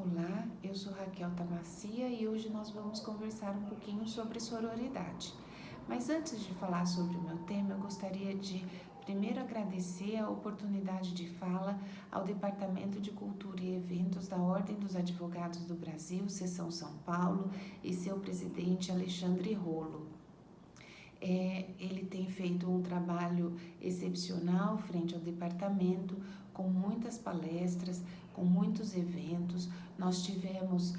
Olá, eu sou Raquel Tamacia e hoje nós vamos conversar um pouquinho sobre sororidade. Mas antes de falar sobre o meu tema, eu gostaria de primeiro agradecer a oportunidade de fala ao Departamento de Cultura e Eventos da Ordem dos Advogados do Brasil, Seção São Paulo, e seu presidente Alexandre Rolo. Ele tem feito um trabalho excepcional frente ao departamento, com muitas palestras, com muitos eventos. Nós tivemos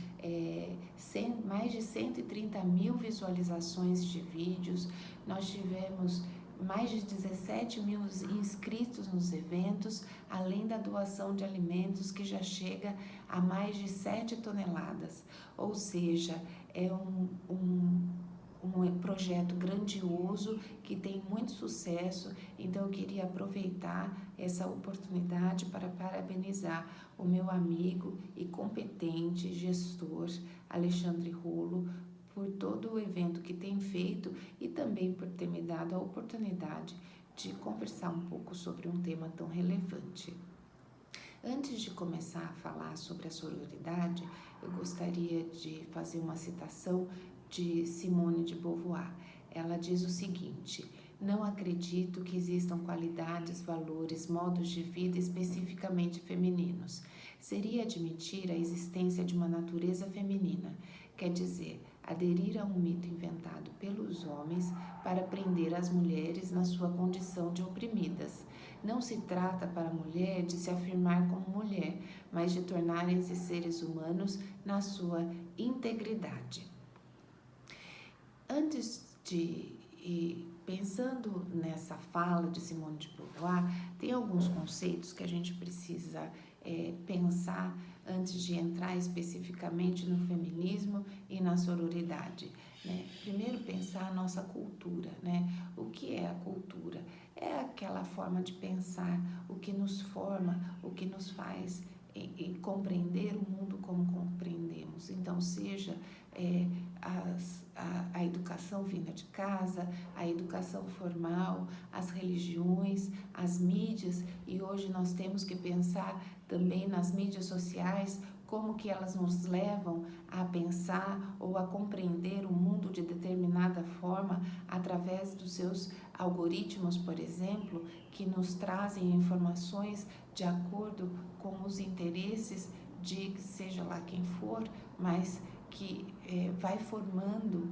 mais de 130 mil visualizações de vídeos, nós tivemos mais de 17 mil inscritos nos eventos, além da doação de alimentos que já chega a mais de 7 toneladas, ou seja, é um projeto grandioso que tem muito sucesso. Então eu queria aproveitar essa oportunidade para parabenizar o meu amigo e competente gestor Alexandre Rolo por todo o evento que tem feito e também por ter me dado a oportunidade de conversar um pouco sobre um tema tão relevante. Antes de começar a falar sobre a sororidade, eu gostaria de fazer uma citação de Simone de Beauvoir. Ela diz o seguinte: não acredito que existam qualidades, valores, modos de vida especificamente femininos. Seria admitir a existência de uma natureza feminina, quer dizer, aderir a um mito inventado pelos homens para prender as mulheres na sua condição de oprimidas. Não se trata para a mulher de se afirmar como mulher, mas de tornar esses seres humanos na sua integridade. Antes de ir pensando nessa fala de Simone de Beauvoir, tem alguns conceitos que a gente precisa pensar antes de entrar especificamente no feminismo e na sororidade, né? Primeiro pensar a nossa cultura, né? O que é a cultura? É aquela forma de pensar, o que nos forma, o que nos faz compreender o mundo como compreendemos. Então, seja a educação vinda de casa, a educação formal, as religiões, as mídias, e hoje nós temos que pensar também nas mídias sociais, como que elas nos levam a pensar ou a compreender o mundo de determinada forma através dos seus algoritmos, por exemplo, que nos trazem informações de acordo com os interesses de seja lá quem for, mas que vai formando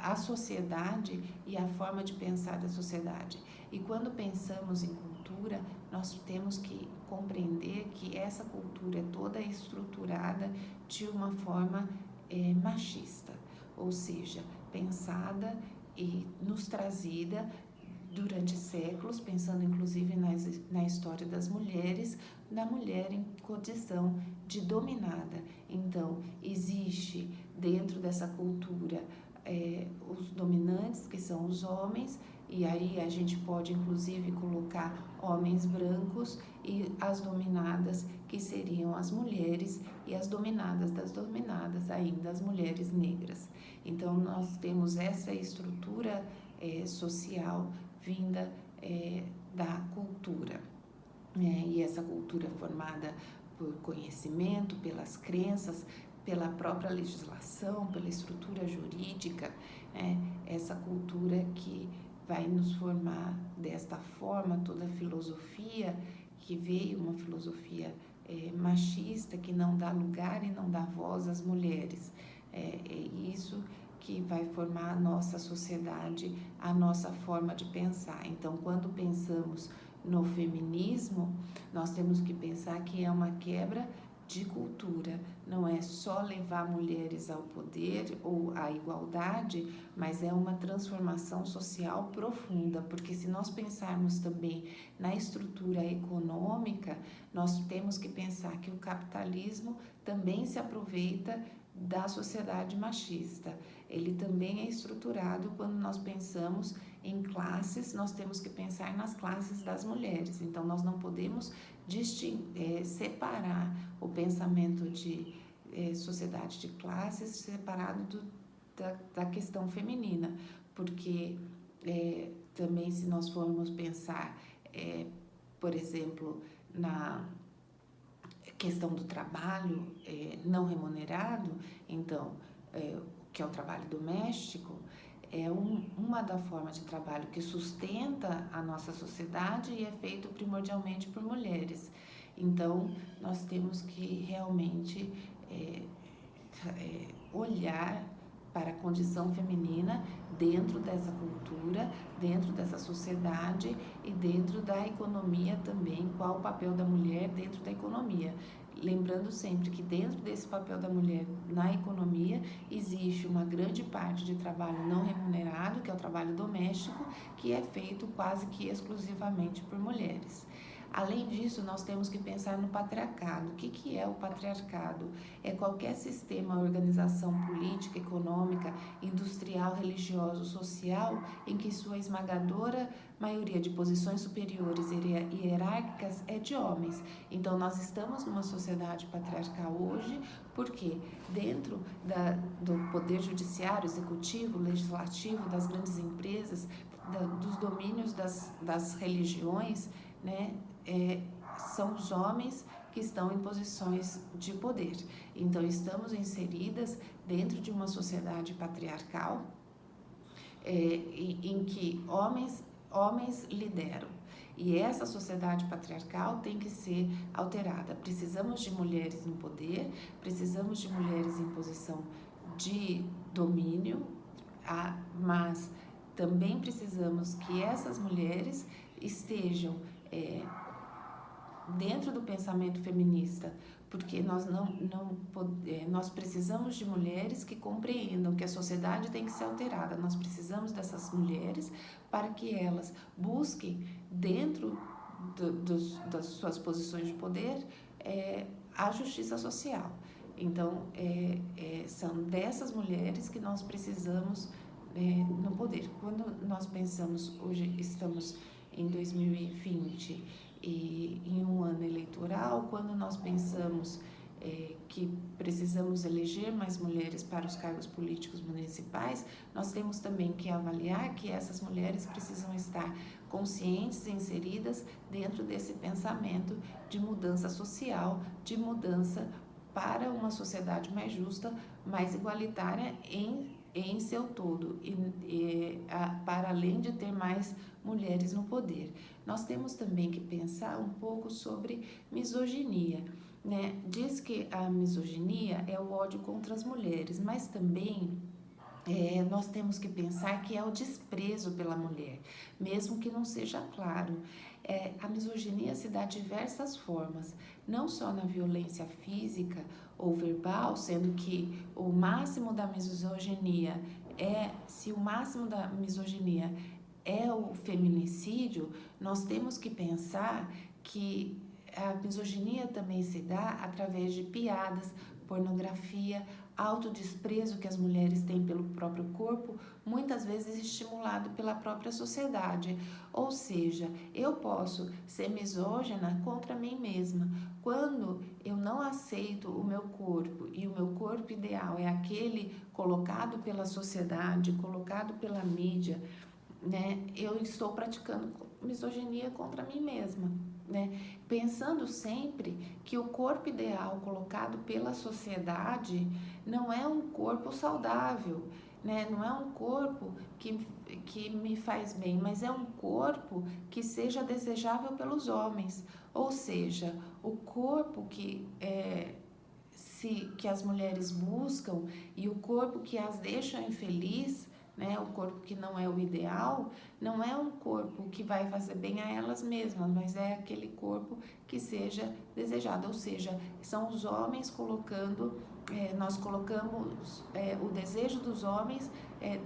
a sociedade e a forma de pensar da sociedade. E quando pensamos em cultura, nós temos que compreender que essa cultura é toda estruturada de uma forma machista, ou seja, pensada e nos trazida durante séculos, pensando inclusive na história das mulheres, da mulher em condição de dominada. Então, existe dentro dessa cultura os dominantes, que são os homens, e aí a gente pode inclusive colocar homens brancos, e as dominadas, que seriam as mulheres, e as dominadas das dominadas, ainda as mulheres negras. Então, nós temos essa estrutura social vinda da cultura, e essa cultura é formada por conhecimento, pelas crenças, pela própria legislação, pela estrutura jurídica, essa cultura que vai nos formar desta forma. Toda a filosofia que veio, uma filosofia machista, que não dá lugar e não dá voz às mulheres, é isso que vai formar a nossa sociedade, a nossa forma de pensar. Então, quando pensamos no feminismo, nós temos que pensar que é uma quebra de cultura, não é só levar mulheres ao poder ou à igualdade, mas é uma transformação social profunda, porque se nós pensarmos também na estrutura econômica, nós temos que pensar que o capitalismo também se aproveita da sociedade machista. Ele também é estruturado quando nós pensamos em classes, nós temos que pensar nas classes das mulheres. Então, nós não podemos separar o pensamento de sociedade de classes separado da questão feminina, porque também, se nós formos pensar, por exemplo, questão do trabalho não remunerado, então, que é o trabalho doméstico, é uma da forma de trabalho que sustenta a nossa sociedade e é feito primordialmente por mulheres. Então, nós temos que realmente olhar para a condição feminina dentro dessa cultura, dentro dessa sociedade e dentro da economia também, qual o papel da mulher dentro da economia. Lembrando sempre que dentro desse papel da mulher na economia existe uma grande parte de trabalho não remunerado, que é o trabalho doméstico, que é feito quase que exclusivamente por mulheres. Além disso, nós temos que pensar no patriarcado. O que é o patriarcado? É qualquer sistema, organização política, econômica, industrial, religioso, social, em que sua esmagadora maioria de posições superiores e hierárquicas é de homens. Então, nós estamos numa sociedade patriarcal hoje, porque dentro do poder judiciário, executivo, legislativo, das grandes empresas, dos domínios das religiões, né, são os homens que estão em posições de poder. Então, estamos inseridas dentro de uma sociedade patriarcal em que homens lideram. E essa sociedade patriarcal tem que ser alterada. Precisamos de mulheres no poder, precisamos de mulheres em posição de domínio, mas também precisamos que essas mulheres estejam dentro do pensamento feminista, porque nós precisamos de mulheres que compreendam que a sociedade tem que ser alterada. Nós precisamos dessas mulheres para que elas busquem dentro das suas posições de poder a justiça social. Então, são dessas mulheres que nós precisamos no poder. Quando nós pensamos, hoje estamos em 2020 e em um ano eleitoral, quando nós pensamos que precisamos eleger mais mulheres para os cargos políticos municipais, nós temos também que avaliar que essas mulheres precisam estar conscientes e inseridas dentro desse pensamento de mudança social, de mudança para uma sociedade mais justa, mais igualitária em seu todo, para além de ter mais mulheres no poder. Nós temos também que pensar um pouco sobre misoginia, né? Diz que a misoginia é o ódio contra as mulheres, mas também nós temos que pensar que é o desprezo pela mulher, mesmo que não seja claro. A misoginia se dá de diversas formas, não só na violência física ou verbal, sendo que o máximo da misoginia se o máximo da misoginia é o feminicídio, nós temos que pensar que a misoginia também se dá através de piadas, pornografia, autodesprezo que as mulheres têm pelo próprio corpo, muitas vezes estimulado pela própria sociedade. Ou seja, eu posso ser misógina contra mim mesma. Quando eu não aceito o meu corpo e o meu corpo ideal é aquele colocado pela sociedade, colocado pela mídia, né, eu estou praticando misoginia contra mim mesma, né? Pensando sempre que o corpo ideal colocado pela sociedade não é um corpo saudável, né? Não é um corpo que me faz bem, mas é um corpo que seja desejável pelos homens, ou seja, o corpo que as mulheres buscam e o corpo que as deixa infeliz, né, o corpo que não é o ideal, não é um corpo que vai fazer bem a elas mesmas, mas é aquele corpo que seja desejado, ou seja, são os homens colocando, nós colocamos o desejo dos homens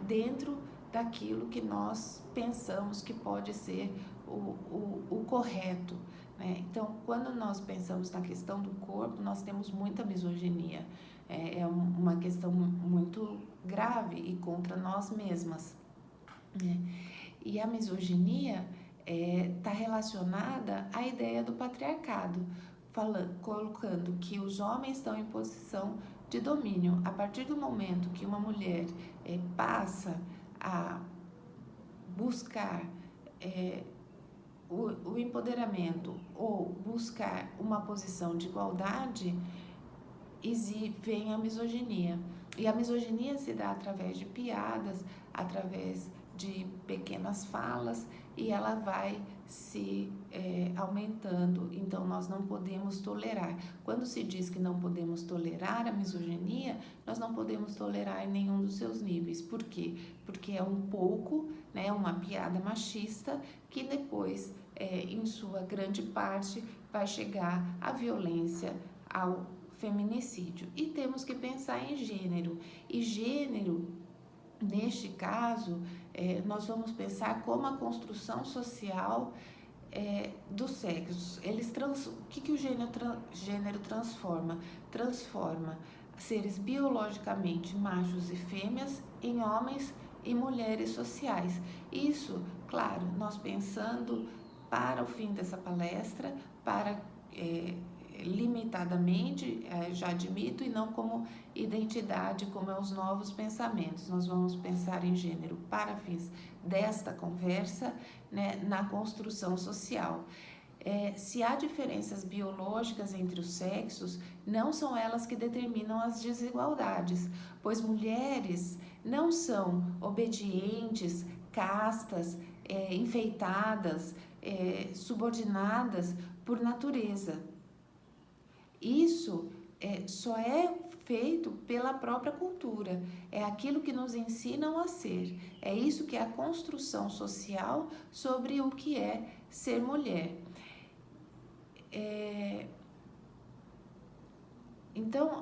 dentro daquilo que nós pensamos que pode ser o correto, né? Então, quando nós pensamos na questão do corpo, nós temos muita misoginia. É uma questão muito grave e contra nós mesmas, né? E a misoginia está relacionada à ideia do patriarcado, colocando que os homens estão em posição de domínio. A partir do momento que uma mulher passa a buscar o empoderamento ou buscar uma posição de igualdade, vem a misoginia. E a misoginia se dá através de piadas, através de pequenas falas, e ela vai se aumentando. Então, nós não podemos tolerar. Quando se diz que não podemos tolerar a misoginia, nós não podemos tolerar em nenhum dos seus níveis. Por quê? Porque é um pouco, né, uma piada machista que depois, em sua grande parte, vai chegar à violência, ao feminicídio. E temos que pensar em gênero. E gênero, neste caso, nós vamos pensar como a construção social dos sexos. O que o gênero transforma? Transforma seres biologicamente machos e fêmeas em homens e mulheres sociais. Isso, claro, nós pensando para o fim dessa palestra, para limitadamente, já admito, e não como identidade, como é os novos pensamentos. Nós vamos pensar em gênero para fins desta conversa, né, na construção social. Se há diferenças biológicas entre os sexos, não são elas que determinam as desigualdades, pois mulheres não são obedientes, castas, enfeitadas, subordinadas por natureza. Isso só é feito pela própria cultura, é aquilo que nos ensinam a ser, é isso que é a construção social sobre o que é ser mulher. Então,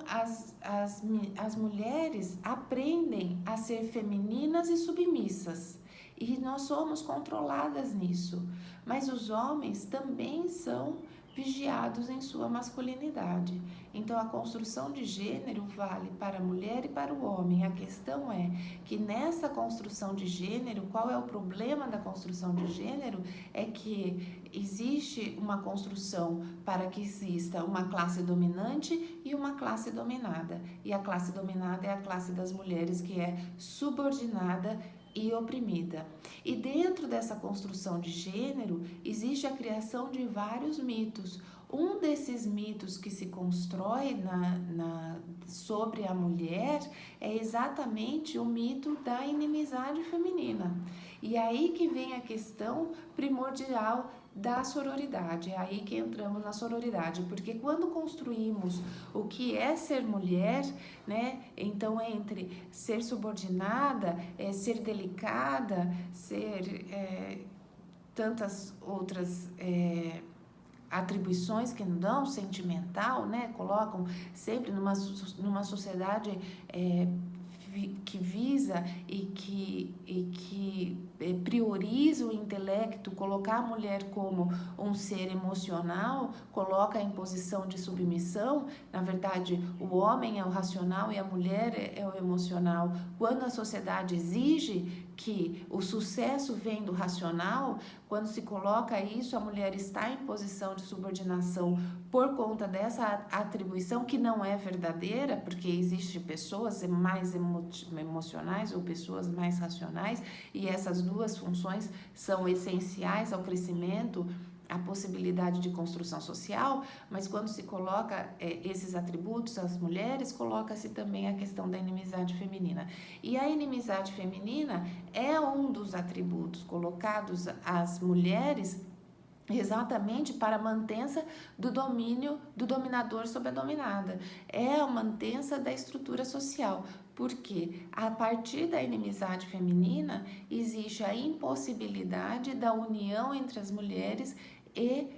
as mulheres aprendem a ser femininas e submissas, e nós somos controladas nisso, mas os homens também são vigiados em sua masculinidade. Então, a construção de gênero vale para a mulher e para o homem. A questão é que nessa construção de gênero, qual é o problema da construção de gênero? É que existe uma construção para que exista uma classe dominante e uma classe dominada. E a classe dominada é a classe das mulheres, que é subordinada e oprimida. E dentro dessa construção de gênero, existe a criação de vários mitos. Um desses mitos que se constrói sobre a mulher é exatamente o mito da inimizade feminina. E aí que vem a questão primordial da sororidade, é aí que entramos na sororidade, porque quando construímos o que é ser mulher, né, então entre ser subordinada, ser delicada, ser tantas outras atribuições que não dão, sentimental, né, colocam sempre numa sociedade que visa e que prioriza o intelecto, colocar a mulher como um ser emocional, coloca em posição de submissão. Na verdade, o homem é o racional e a mulher é o emocional. Quando a sociedade exige que o sucesso vem do racional, quando se coloca isso, a mulher está em posição de subordinação por conta dessa atribuição que não é verdadeira, porque existem pessoas mais emocionais ou pessoas mais racionais, e essas duas funções são essenciais ao crescimento, a possibilidade de construção social, mas quando se coloca esses atributos às mulheres, coloca-se também a questão da inimizade feminina. E a inimizade feminina é um dos atributos colocados às mulheres exatamente para a mantença do domínio do dominador sobre a dominada. É a mantença da estrutura social, porque a partir da inimizade feminina existe a impossibilidade da união entre as mulheres e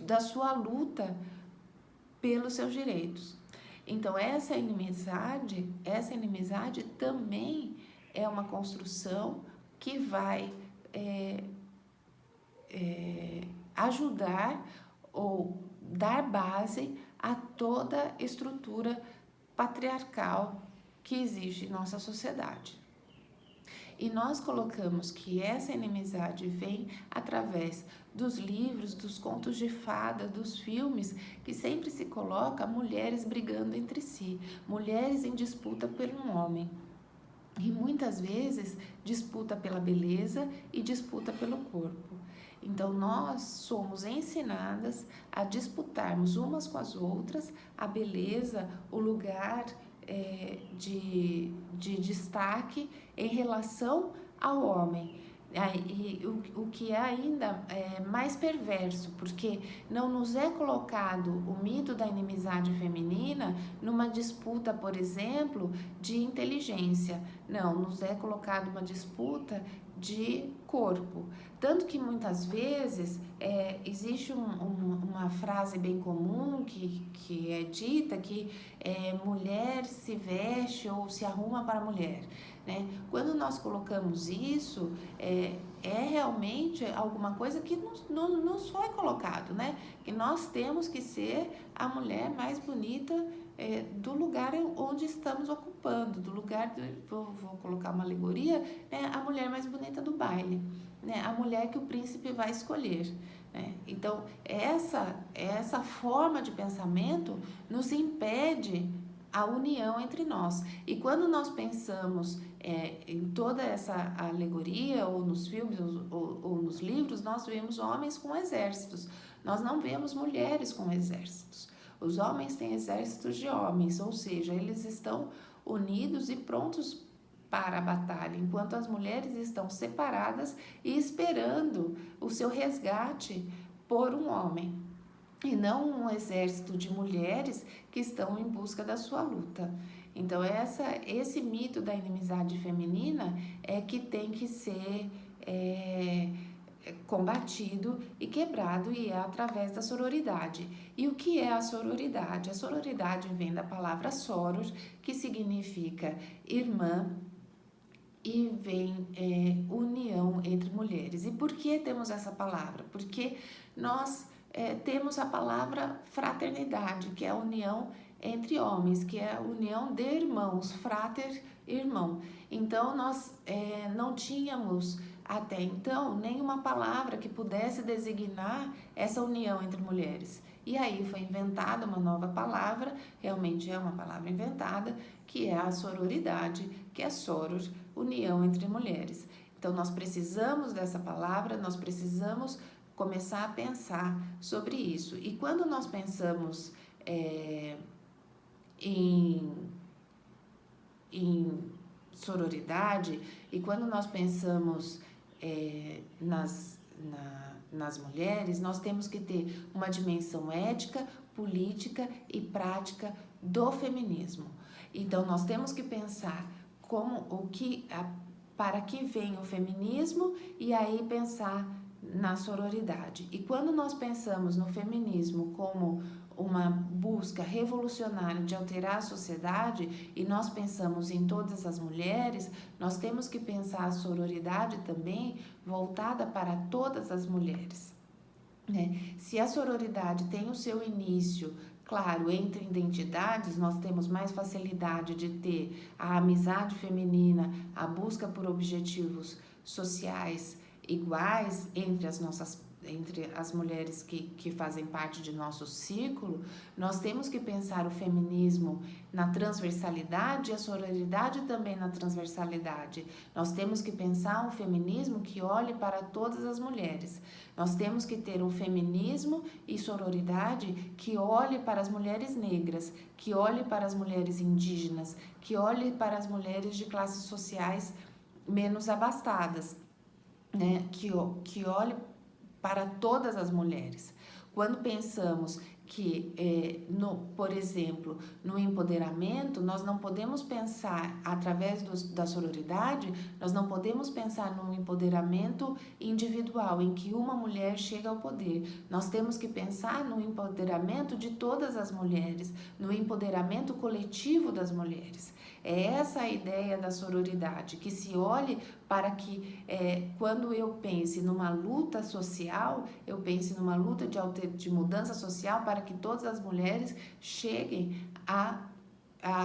da sua luta pelos seus direitos. Então, essa inimizade também é uma construção que vai ajudar ou dar base a toda estrutura patriarcal que existe em nossa sociedade. E nós colocamos que essa inimizade vem através dos livros, dos contos de fada, dos filmes, que sempre se coloca mulheres brigando entre si, mulheres em disputa por um homem. e muitas vezes disputa pela beleza e disputa pelo corpo. Então, nós somos ensinadas a disputarmos umas com as outras a beleza, o lugar de destaque em relação ao homem. E o que é ainda mais perverso, porque não nos é colocado o mito da inimizade feminina numa disputa, por exemplo, de inteligência. Não, nos é colocado uma disputa de corpo. Tanto que muitas vezes existe uma frase bem comum que é dita que mulher se veste ou se arruma para mulher. Né? Quando nós colocamos isso, é realmente alguma coisa que nos foi colocado, né? Que nós temos que ser a mulher mais bonita do lugar onde estamos ocupando, do lugar, vou colocar uma alegoria, né? A mulher mais bonita do baile, né? A mulher que o príncipe vai escolher. Né? Então, essa forma de pensamento nos impede a união entre nós. E quando nós pensamos em toda essa alegoria, ou nos filmes, ou nos livros, nós vemos homens com exércitos. Nós não vemos mulheres com exércitos. Os homens têm exércitos de homens, ou seja, eles estão unidos e prontos para a batalha, enquanto as mulheres estão separadas e esperando o seu resgate por um homem. E não um exército de mulheres que estão em busca da sua luta. Então, esse mito da inimizade feminina é que tem que ser combatido e quebrado, e é através da sororidade. E o que é a sororidade? A sororidade vem da palavra soros, que significa irmã, e vem união entre mulheres. E por que temos essa palavra? Porque nós temos a palavra fraternidade, que é a união entre homens, que é a união de irmãos, frater, irmão. Então, nós não tínhamos até então nenhuma palavra que pudesse designar essa união entre mulheres. E aí foi inventada uma nova palavra, realmente é uma palavra inventada, que é a sororidade, que é soros, união entre mulheres. Então, nós precisamos dessa palavra, nós precisamos começar a pensar sobre isso. E quando nós pensamos em sororidade, e quando nós pensamos nas mulheres, nós temos que ter uma dimensão ética, política e prática do feminismo. Então, nós temos que pensar para que vem o feminismo, e aí pensar na sororidade. E quando nós pensamos no feminismo como uma busca revolucionária de alterar a sociedade, e nós pensamos em todas as mulheres, nós temos que pensar a sororidade também voltada para todas as mulheres. Né? Se a sororidade tem o seu início, claro, entre identidades, nós temos mais facilidade de ter a amizade feminina, a busca por objetivos sociais iguais entre as mulheres que fazem parte de nosso círculo. Nós temos que pensar o feminismo na transversalidade e a sororidade também na transversalidade. Nós temos que pensar um feminismo que olhe para todas as mulheres. Nós temos que ter um feminismo e sororidade que olhe para as mulheres negras, que olhe para as mulheres indígenas, que olhe para as mulheres de classes sociais menos abastadas, né? Que olhe para todas as mulheres. Quando pensamos que, por exemplo, no empoderamento, nós não podemos pensar através da sororidade, nós não podemos pensar num empoderamento individual, em que uma mulher chega ao poder. Nós temos que pensar no empoderamento de todas as mulheres, no empoderamento coletivo das mulheres. É essa a ideia da sororidade, que se olhe para que, quando eu pense numa luta social, eu pense numa luta de mudança social para que todas as mulheres cheguem a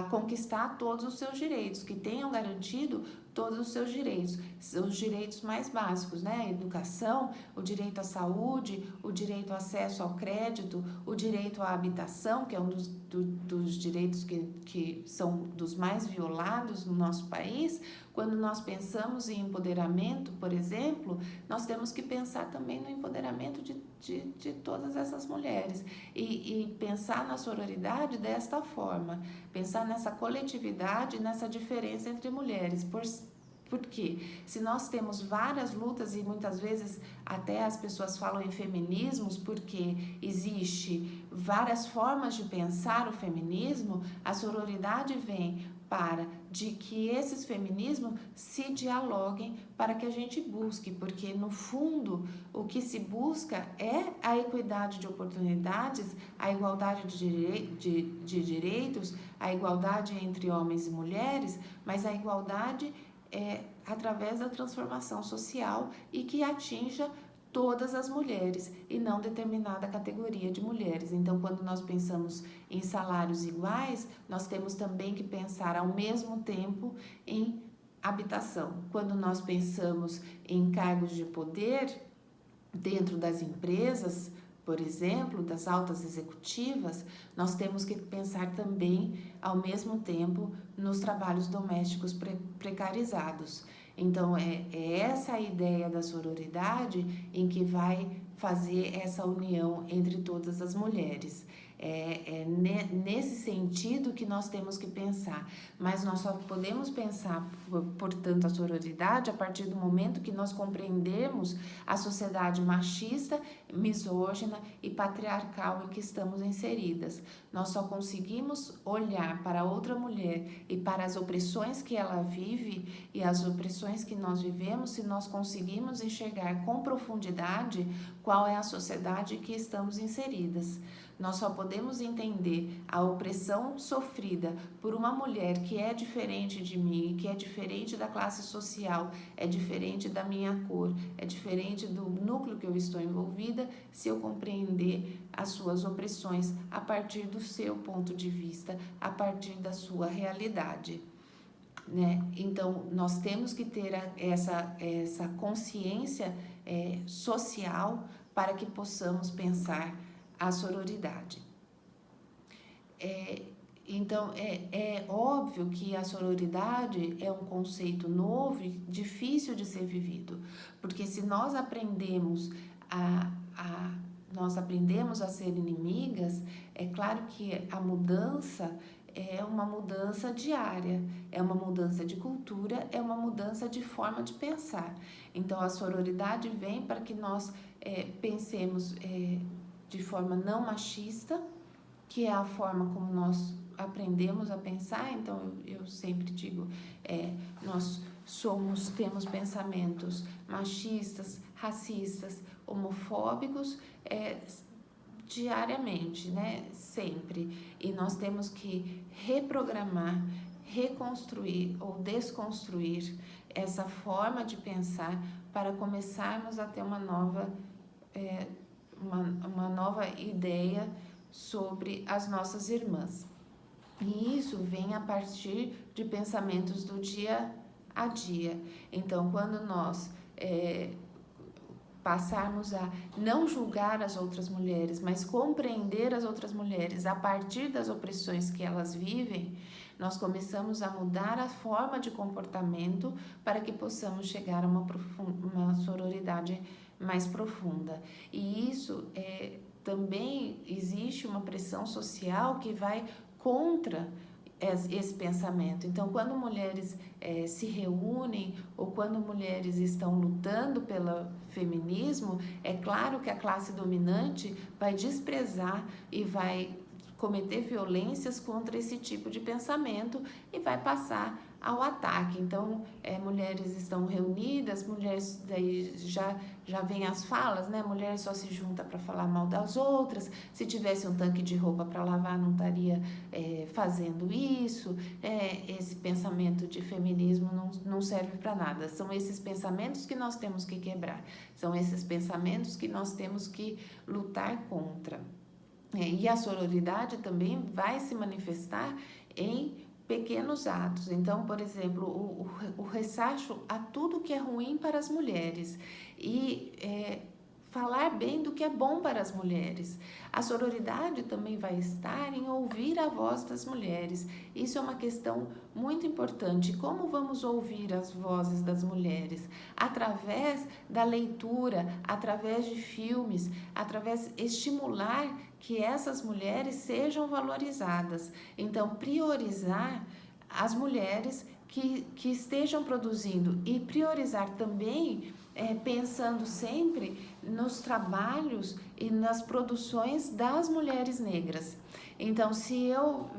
conquistar todos os seus direitos, que tenham garantido todos os seus direitos, os direitos mais básicos, né? A educação, o direito à saúde, o direito ao acesso ao crédito, o direito à habitação, que é um dos direitos que são dos mais violados no nosso país. Quando nós pensamos em empoderamento, por exemplo, nós temos que pensar também no empoderamento de todas essas mulheres e pensar na sororidade desta forma, pensar nessa coletividade, nessa diferença entre mulheres, porque se nós temos várias lutas e muitas vezes até as pessoas falam em feminismos porque existe várias formas de pensar o feminismo, a sororidade vem para de que esses feminismos se dialoguem para que a gente busque, porque no fundo o que se busca é a equidade de oportunidades, a igualdade de direitos, a igualdade entre homens e mulheres, mas a igualdade através da transformação social e que atinja todas as mulheres e não determinada categoria de mulheres. Então, quando nós pensamos em salários iguais, nós temos também que pensar ao mesmo tempo em habitação. Quando nós pensamos em cargos de poder dentro das empresas, por exemplo, das altas executivas, nós temos que pensar também, ao mesmo tempo, nos trabalhos domésticos precarizados. Então, é essa a ideia da sororidade em que vai fazer essa união entre todas as mulheres. Nesse sentido que nós temos que pensar, mas nós só podemos pensar, portanto, a sororidade a partir do momento que nós compreendemos a sociedade machista, misógina e patriarcal em que estamos inseridas. Nós só conseguimos olhar para outra mulher e para as opressões que ela vive e as opressões que nós vivemos se nós conseguimos enxergar com profundidade qual é a sociedade que estamos inseridas. Nós só podemos entender a opressão sofrida por uma mulher que é diferente de mim, que é diferente da classe social, é diferente da minha cor, é diferente do núcleo que eu estou envolvida, se eu compreender as suas opressões a partir do seu ponto de vista, a partir da sua realidade. Né? Então, nós temos que ter essa consciência social para que possamos pensar a sororidade. Então, é óbvio que a sororidade é um conceito novo e difícil de ser vivido, porque se nós aprendemos a ser inimigas, é claro que a mudança é uma mudança diária, é uma mudança de cultura, é uma mudança de forma de pensar. Então, a sororidade vem para que nós pensemos de forma não machista, que é a forma como nós aprendemos a pensar. Então, eu sempre digo, nós temos pensamentos machistas, racistas, homofóbicos, diariamente, né? Sempre. E nós temos que reprogramar, reconstruir ou desconstruir essa forma de pensar para começarmos a ter uma nova ideia sobre as nossas irmãs. E isso vem a partir de pensamentos do dia a dia. Então, quando nós passarmos a não julgar as outras mulheres, mas compreender as outras mulheres a partir das opressões que elas vivem, nós começamos a mudar a forma de comportamento para que possamos chegar a uma sororidade mais profunda. E isso também existe uma pressão social que vai contra esse pensamento. Então, quando mulheres se reúnem ou quando mulheres estão lutando pelo feminismo, é claro que a classe dominante vai desprezar e vai cometer violências contra esse tipo de pensamento e vai passar ao ataque. Então, mulheres estão reunidas, mulheres, daí já vem as falas, né? Mulher só se junta para falar mal das outras, se tivesse um tanque de roupa para lavar não estaria fazendo isso. Esse pensamento de feminismo não serve para nada. São esses pensamentos que nós temos que quebrar, são esses pensamentos que nós temos que lutar contra. E a sororidade também vai se manifestar em pequenos atos. Então, por exemplo, o ressacho a tudo que é ruim para as mulheres e falar bem do que é bom para as mulheres. A sororidade também vai estar em ouvir a voz das mulheres. Isso é uma questão muito importante. Como vamos ouvir as vozes das mulheres? Através da leitura, através de filmes, através de estimular que essas mulheres sejam valorizadas. Então, priorizar as mulheres que estejam produzindo e priorizar também pensando sempre nos trabalhos e nas produções das mulheres negras. Então, se eu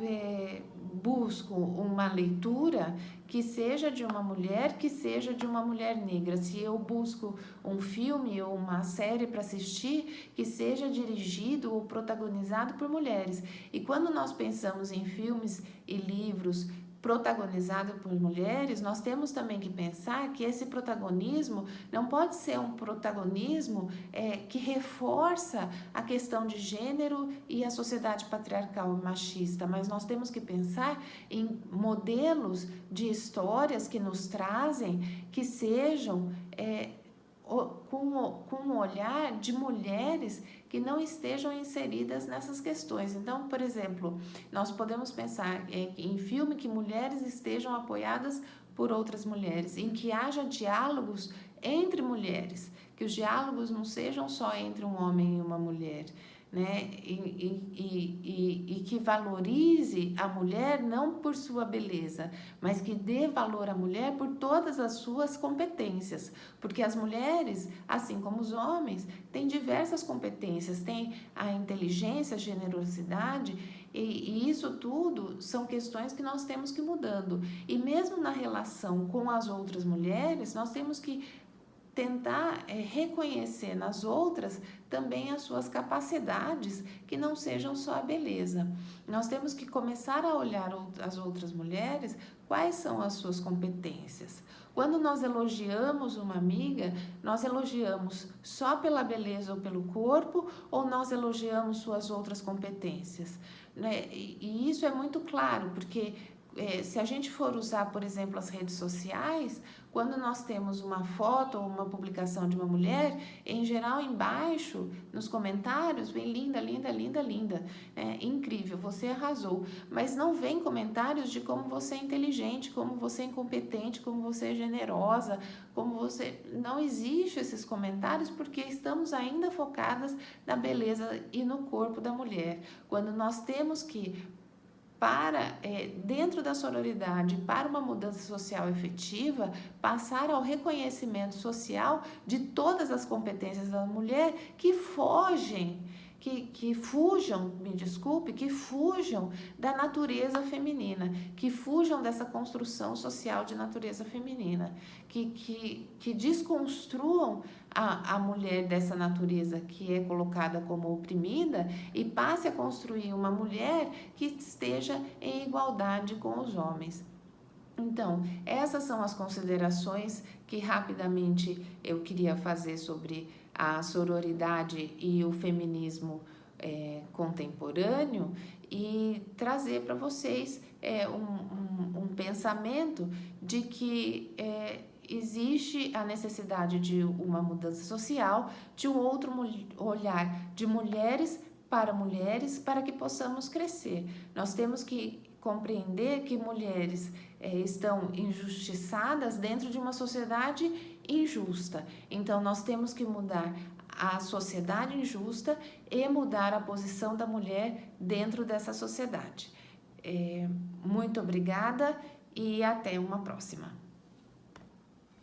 busco uma leitura que seja de uma mulher, que seja de uma mulher negra, se eu busco um filme ou uma série para assistir, que seja dirigido ou protagonizado por mulheres. E quando nós pensamos em filmes e livros protagonizado por mulheres, nós temos também que pensar que esse protagonismo não pode ser um protagonismo que reforça a questão de gênero e a sociedade patriarcal e machista, mas nós temos que pensar em modelos de histórias que nos trazem, que sejam com um olhar de mulheres que não estejam inseridas nessas questões. Então, por exemplo, nós podemos pensar em filme que mulheres estejam apoiadas por outras mulheres, em que haja diálogos entre mulheres, que os diálogos não sejam só entre um homem e uma mulher, né? E que valorize a mulher não por sua beleza, mas que dê valor à mulher por todas as suas competências, porque as mulheres, assim como os homens, têm diversas competências, têm a inteligência, a generosidade, e isso tudo são questões que nós temos que ir mudando. E mesmo na relação com as outras mulheres, nós temos que tentar reconhecer nas outras também as suas capacidades, que não sejam só a beleza. Nós temos que começar a olhar as outras mulheres, quais são as suas competências. Quando nós elogiamos uma amiga, nós elogiamos só pela beleza ou pelo corpo, ou nós elogiamos suas outras competências, né? E isso é muito claro, porque se a gente for usar, por exemplo, as redes sociais, quando nós temos uma foto ou uma publicação de uma mulher, em geral, embaixo, nos comentários, vem linda, linda, linda, linda, incrível, você arrasou. Mas não vem comentários de como você é inteligente, como você é incompetente, como você é generosa, como você... Não existe esses comentários porque estamos ainda focadas na beleza e no corpo da mulher. Quando nós temos que dentro da sororidade, para uma mudança social efetiva, passar ao reconhecimento social de todas as competências da mulher que fogem, que fujam, me desculpe, que fujam da natureza feminina, que fujam dessa construção social de natureza feminina, que desconstruam a mulher dessa natureza que é colocada como oprimida e passe a construir uma mulher que esteja em igualdade com os homens. Então, essas são as considerações que rapidamente eu queria fazer sobre a sororidade e o feminismo contemporâneo e trazer para vocês um pensamento de que existe a necessidade de uma mudança social, de um outro olhar de mulheres, para que possamos crescer. Nós temos que compreender que mulheres estão injustiçadas dentro de uma sociedade injusta. Então, nós temos que mudar a sociedade injusta e mudar a posição da mulher dentro dessa sociedade. Muito obrigada e até uma próxima.